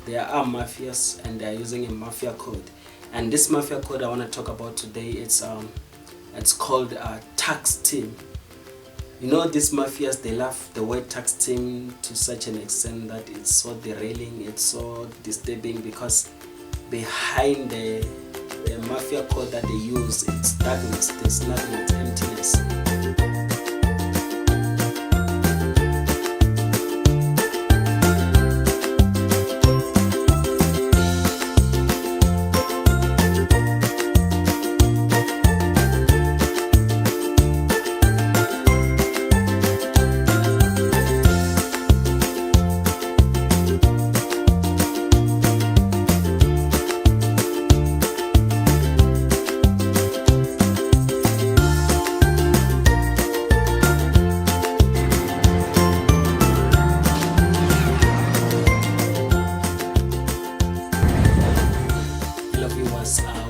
there are mafias and they are using a mafia code. And this mafia code I want to talk about today, it's called tax team. You know, these mafias, they love the word tax team to such an extent that it's so derailing, it's so disturbing, because behind the mafia code that they use, it's darkness, there's nothing, it's emptiness.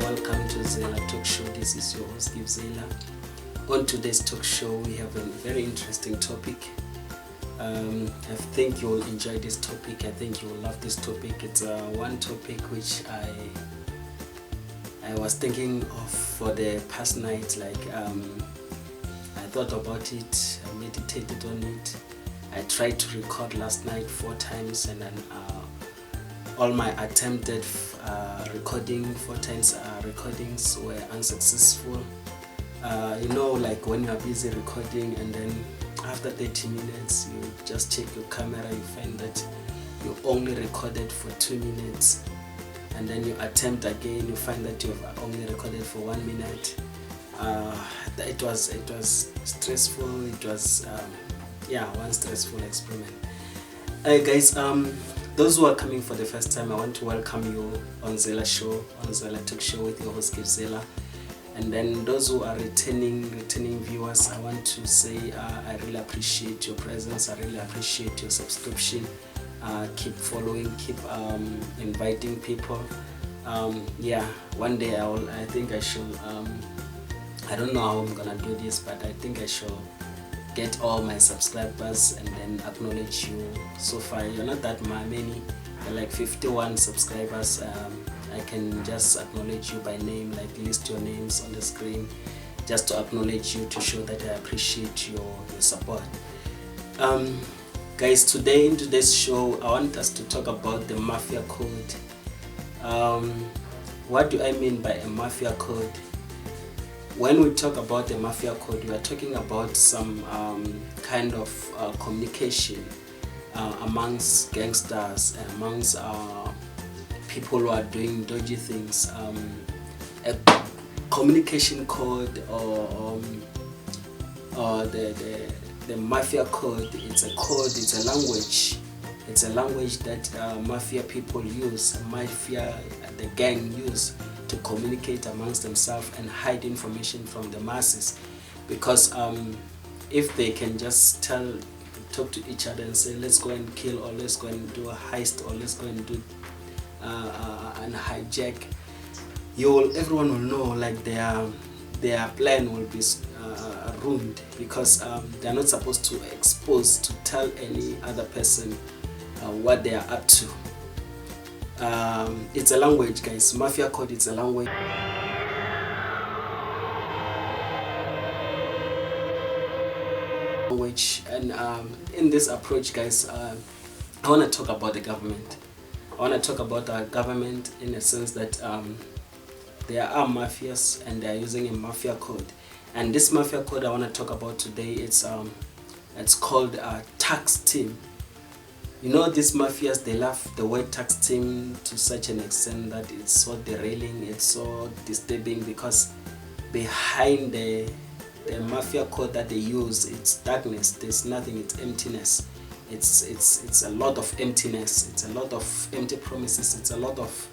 Welcome to Zeiler Talk Show. This is your host, Zeiler. On today's talk show, we have a very interesting topic. I think you will enjoy this topic. I think you will love this topic. It's one topic which I was thinking of for the past night. I thought about it, I meditated on it. I tried to record last night 4 times, and then all my attempted recording 4 times recordings were unsuccessful. You know, like when you are busy recording and then after 30 minutes you just check your camera, you find that you only recorded for 2 minutes, and then you attempt again, you find that you've only recorded for 1 minute. It was stressful. It was one stressful experiment. Guys, those who are coming for the first time, I want to welcome you on Zeiler Show, on Zeiler Talk Show with your host Zeiler. And then those who are returning viewers, I want to say I really appreciate your presence. I really appreciate your subscription. Keep following, keep inviting people. One day I think I should. I don't know how I'm gonna do this, but I think I should get all my subscribers and then acknowledge you. So far you're not that many, you're like 51 subscribers. I can just acknowledge you by name, like list your names on the screen, just to acknowledge you, to show that I appreciate your support. Guys, today in today's show I want us to talk about the mafia code. What do I mean by a mafia code? When we talk about the mafia code, we are talking about some kind of communication amongst gangsters, amongst people who are doing dodgy things. A communication code, or the mafia code. It's a code. It's a language. It's a language that mafia people use. Mafia, the gang, use to communicate amongst themselves and hide information from the masses, because if they can just talk to each other and say, let's go and kill, or let's go and do a heist, or let's go and do and hijack, everyone will know, like their plan will be ruined, because they are not supposed to tell any other person what they are up to. It's a language, guys. Mafia code, it's a language. And in this approach, guys, I want to talk about the government. I want to talk about our government in a sense that there are mafias and they are using a mafia code. And this mafia code I want to talk about today, it's called tax team. You know, these mafias, they love the word tax team to such an extent that it's so derailing, it's so disturbing, because behind the mafia code that they use, it's darkness, there's nothing, it's emptiness. It's a lot of emptiness, it's a lot of empty promises, it's a lot of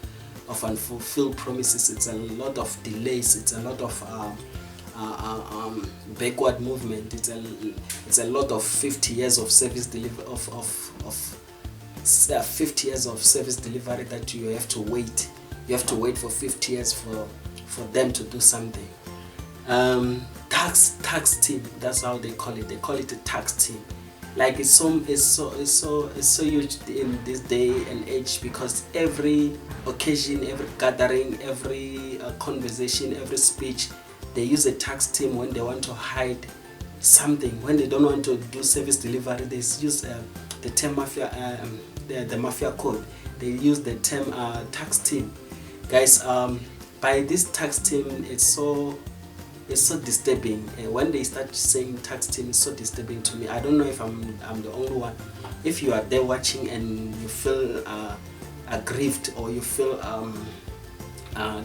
unfulfilled promises, it's a lot of delays, it's a lot of backward movement, it's a lot of 50 years of service delivery, of 50 years of service delivery that you have to wait. You have to wait for 50 years for them to do something. Tax team, that's how they call it. They call it a tax team. Like it's so huge in this day and age, because every occasion, every gathering, every conversation, every speech, they use a tax team when they want to hide something. When they don't want to do service delivery, they use the term mafia, the mafia code. They use the term tax team, guys. By this tax team, it's so disturbing. When they start saying tax team, it's so disturbing to me. I don't know if I'm the only one. If you are there watching and you feel aggrieved, or you feel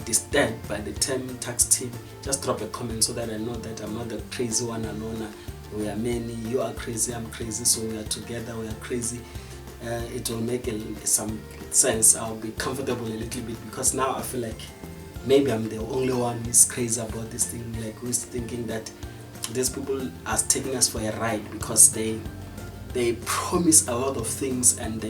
disturbed by the term tax team, just drop a comment so that I know that I'm not the crazy one alone. We are many. You are crazy, I'm crazy, so we are together, we are crazy. It will make some sense. I'll be comfortable a little bit, because now I feel like maybe I'm the only one who's crazy about this thing, like who's thinking that these people are taking us for a ride, because they promise a lot of things, and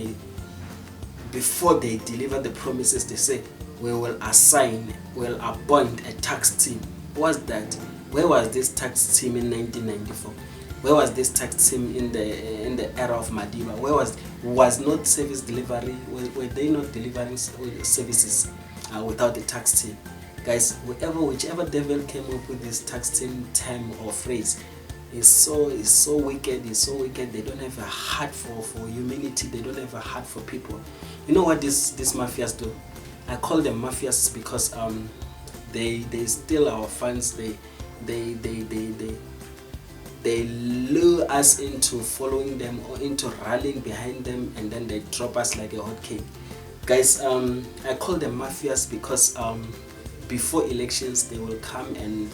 before they deliver the promises, they say we will appoint a tax team. What's that? Where was this tax team in 1994? Where was this tax team in the era of Madiba? Where was not service delivery? Were they not delivering services without the tax team? Guys, whichever devil came up with this tax team term or phrase is so wicked. It's so wicked. They don't have a heart for humanity. They don't have a heart for people. You know what these mafias do? I call them mafias because they steal our funds. They lure us into following them or into rallying behind them, and then they drop us like a hot cake. Guys, I call them mafias because before elections they will come and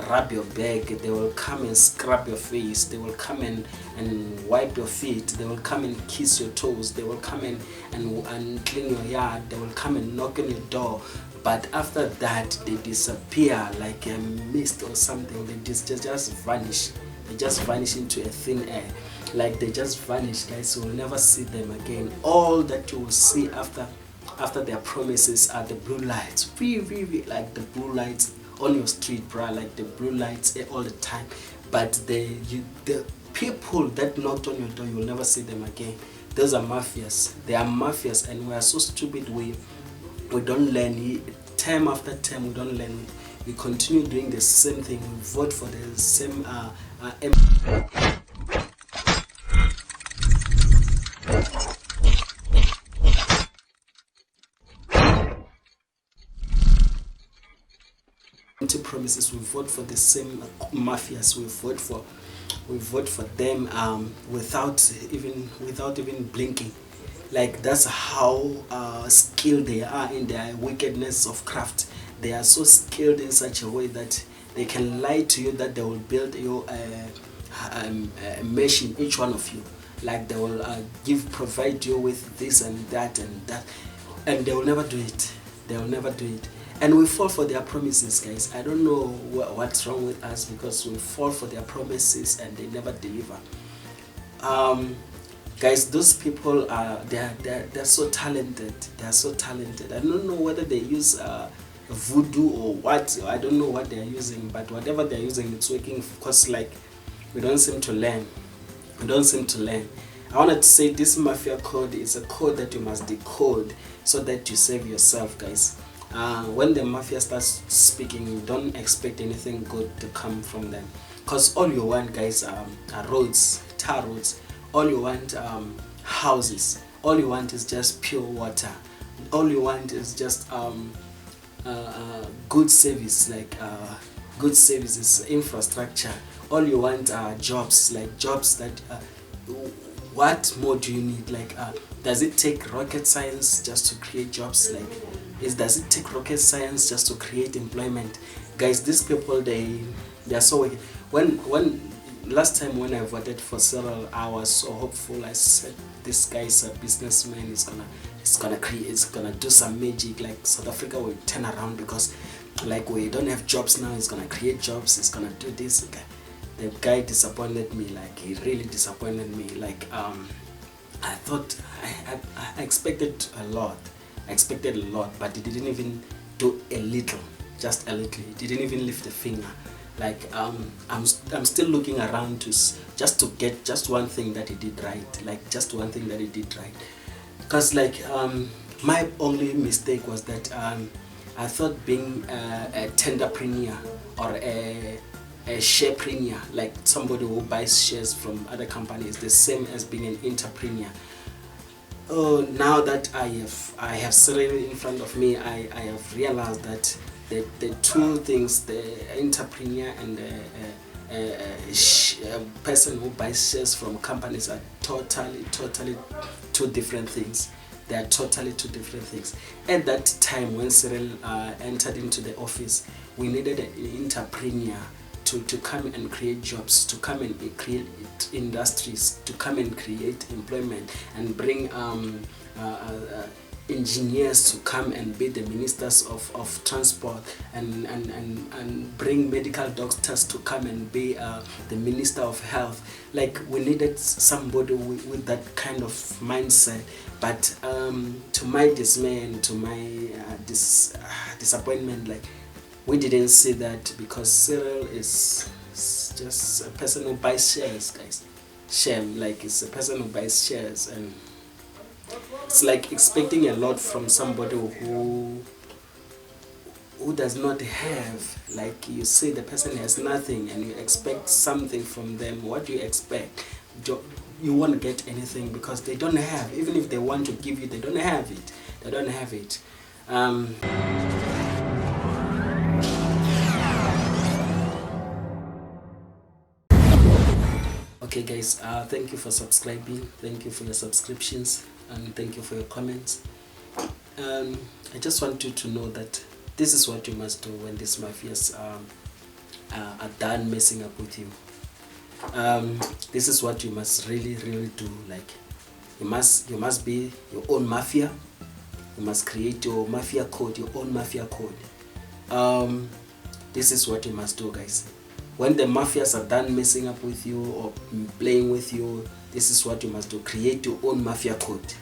rub your back, they will come and scrub your face, they will come and wipe your feet, they will come and kiss your toes, they will come and clean your yard, they will come and knock on your door. But after that, they disappear like a mist or something. They just vanish. They just vanish into a thin air. Like they just vanish, guys. You will never see them again. All that you will see after their promises are the blue lights. Really, like the blue lights on your street, bro. Like the blue lights all the time. But the people that knocked on your door, you will never see them again. Those are mafias. They are mafias, and we are so stupid. We don't learn. Time after time, we don't learn. We continue doing the same thing. We vote for the same promises. We vote for the same mafias. We vote for them without even blinking. Like that's how skilled they are in their wickedness of craft. They are so skilled in such a way that they can lie to you that they will build you a machine, each one of you. Like they will provide you with this and that, and they will never do it. They will never do it. And we fall for their promises, guys. I don't know what's wrong with us, because we fall for their promises and they never deliver. Guys, those people are they're so talented. They are so talented. I don't know whether they use voodoo or what. I don't know what they are using, but whatever they are using, it's working. Because like we don't seem to learn. We don't seem to learn. I wanted to say this mafia code is a code that you must decode so that you save yourself, guys. When the mafia starts speaking, don't expect anything good to come from them. Because all you want, guys, are roads, tar roads. All you want houses. All you want is just pure water. All you want is just good service, like good services, infrastructure. All you want are jobs, like jobs that. What more do you need? Like, does it take rocket science just to create jobs? Like, does it take rocket science just to create employment? Guys, these people they are so wicked. When last time when I voted for Zeiler, I was so hopeful. I said this guy is a businessman. He's gonna do some magic. Like South Africa will turn around, because like we don't have jobs now. He's gonna create jobs. He's gonna do this. Okay. The guy disappointed me. Like he really disappointed me. Like I thought I expected a lot. But he didn't even do a little, just a little. He didn't even lift a finger. Like I'm still looking around just to get just one thing that he did right, like just one thing that he did right. Because like my only mistake was that I thought being a tenderpreneur or a sharepreneur, like somebody who buys shares from other companies, the same as being an entrepreneur. Oh, now that I have Cyril in front of me, I have realized that the two things, the entrepreneur and a person who buys shares from companies, are totally two different things. They are totally two different things. At that time when Cyril entered into the office, we needed an entrepreneur to come and create jobs, to come and create industries, to come and create employment, and bring engineers to come and be the ministers of transport, and bring medical doctors to come and be the minister of health. Like, we needed somebody with that kind of mindset. But to my dismay and to my disappointment, like, we didn't see that, because Cyril is just a person who buys shares, guys. Shame, like, it's a person who buys shares, and it's like expecting a lot from somebody who does not have. Like, you say the person has nothing and you expect something from them. What do you expect? You won't get anything, because they don't have. Even if they want to give you, they don't have it. They don't have it. Okay guys, thank you for subscribing, thank you for your subscriptions, and thank you for your comments. I just want you to know that this is what you must do when these mafias are done messing up with you. This is what you must really do. Like, you must be your own mafia. You must create your mafia code, your own mafia code. This is what you must do, guys. When the mafias are done messing up with you or playing with you, this is what you must do. Create your own mafia code.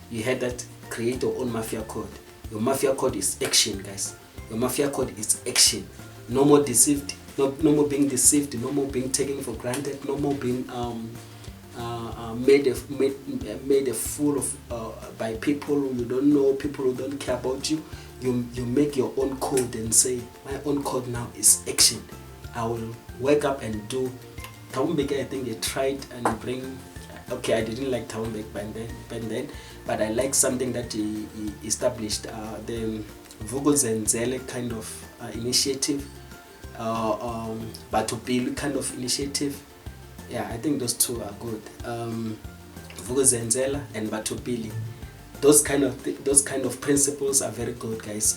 You heard that? Create your own mafia code. Your mafia code is action, guys. Your mafia code is action. No more deceived. No more being deceived. No more being taken for granted. No more being made a fool of by people who you don't know, people who don't care about you. You make your own code and say, my own code now is action. I will wake up and do Taumbeke. I think they tried and bring. Okay, I didn't like Taumbeke back then, but I like something that he established, the Zeiler kind of initiative, but to build kind of initiative. Yeah, I think those two are good. Zeiler and Batupili. Those kind of principles are very good, guys.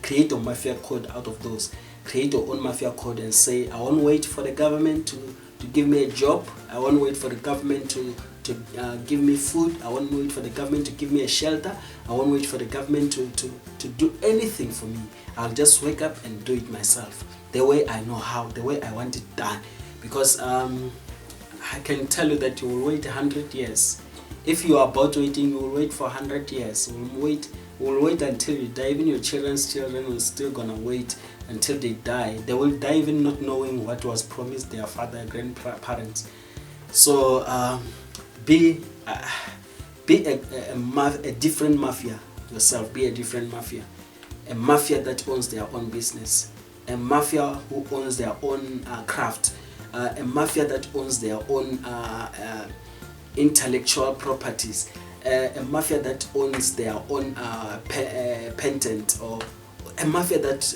Create a mafia code out of those. Create your own mafia code and say, I won't wait for the government to give me a job. I won't wait for the government to give me food. I won't wait for the government to give me a shelter. I won't wait for the government to do anything for me. I'll just wake up and do it myself, the way I know how, the way I want it done. Because I can tell you that you will wait 100 years. If you are about waiting, you will wait for 100 years. We'll wait until you die. Even your children's children will still gonna wait until they die. They will die even not knowing what was promised their father and grandparents. So be a different mafia yourself. Be a different mafia. A mafia that owns their own business. A mafia who owns their own craft. A mafia that owns their own intellectual properties. A mafia that owns their own patent, or a mafia that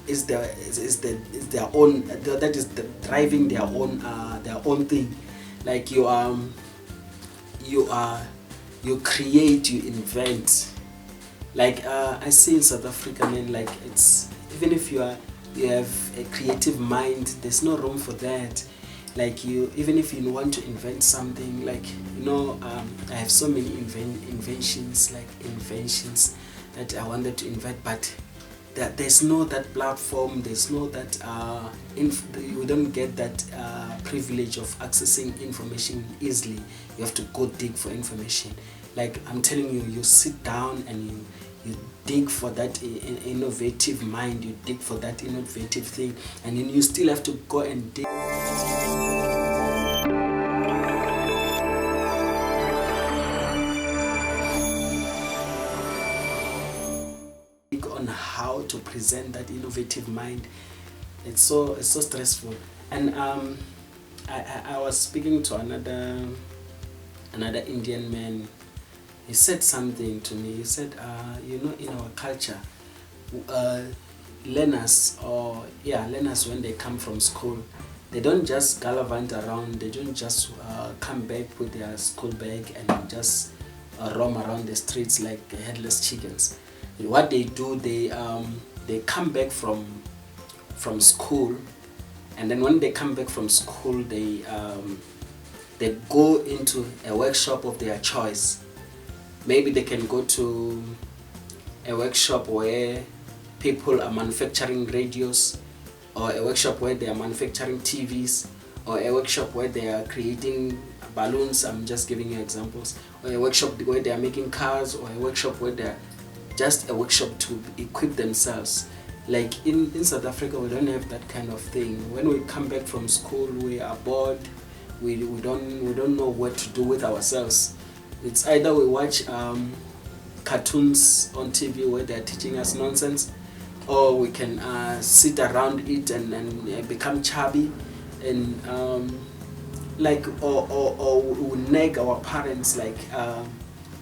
is their own, that is driving their own thing. Like you create, you invent. Like I see in South Africa, man, like it's, even if you have a creative mind, there's no room for that. Like even if you want to invent something, like, you know, I have so many inventions that I wanted to invent, but there's no that platform, there's no that we don't get that privilege of accessing information easily. You have to go dig for information. Like I'm telling you, you sit down and you dig for that innovative mind, you dig for that innovative thing, and then you still have to go and dig on how to present that innovative mind. It's so stressful. And I was speaking to another Indian man. He said something to me. He said, in our culture, learners when they come from school, they don't just gallivant around. They don't just come back with their school bag and just roam around the streets like headless chickens. What they do, they come back from school, and then when they come back from school, they go into a workshop of their choice. Maybe they can go to a workshop where people are manufacturing radios, or a workshop where they are manufacturing TVs, or a workshop where they are creating balloons. I'm just giving you examples. Or a workshop where they are making cars, or a workshop where they are just a workshop to equip themselves. Like in South Africa, we don't have that kind of thing. When we come back from school, we are bored. We don't know what to do with ourselves. It's either we watch cartoons on TV where they're teaching us nonsense, or we can sit around it and become chubby, and or we nag our parents like,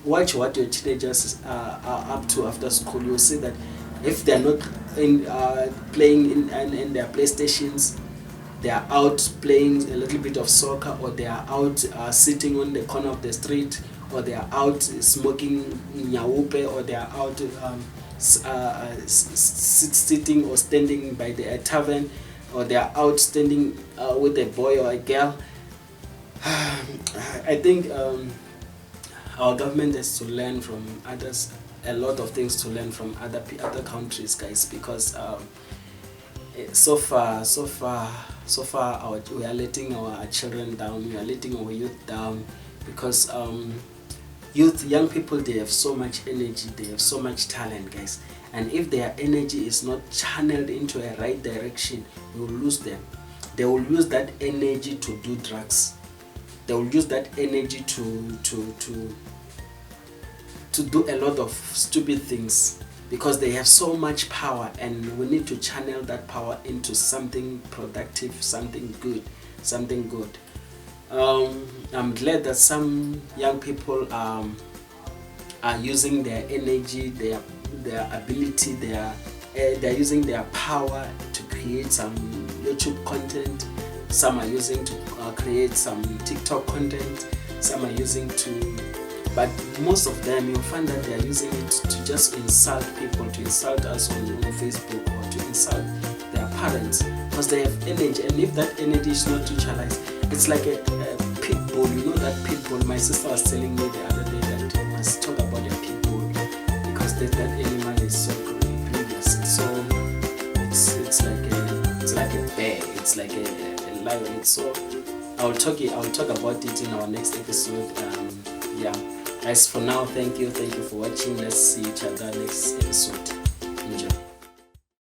watch what your teenagers are up to after school. You'll see that if they're not playing in their PlayStations, they are out playing a little bit of soccer, or they are out sitting on the corner of the street, or they are out smoking nyaupe, or they are out sitting or standing by the tavern, or they are out standing with a boy or a girl. I think our government has to learn from others, a lot of things to learn from other countries, guys, because so far we are letting our children down, we are letting our youth down, because young people, they have so much energy, they have so much talent, guys, and if their energy is not channeled into a right direction, we will lose them. They will use that energy to do drugs. They will use that energy to do a lot of stupid things, because they have so much power, and we need to channel that power into something productive, something good. I'm glad that some young people are using their energy, their ability, they're using their power to create some YouTube content. Some are using to create some TikTok content. Some are using but most of them, you'll find that they are using it to just insult people, to insult us on Facebook, or to insult their parents, because they have energy. And if that energy is not neutralized, it's like a pit bull. You know that pit bull? My sister was telling me the other day that you must talk about your pit bull, because that animal is so grievous. So it's like a bear. It's like a lion. So I'll talk about it in our next episode. Guys, for now, thank you for watching. Let's see each other next episode.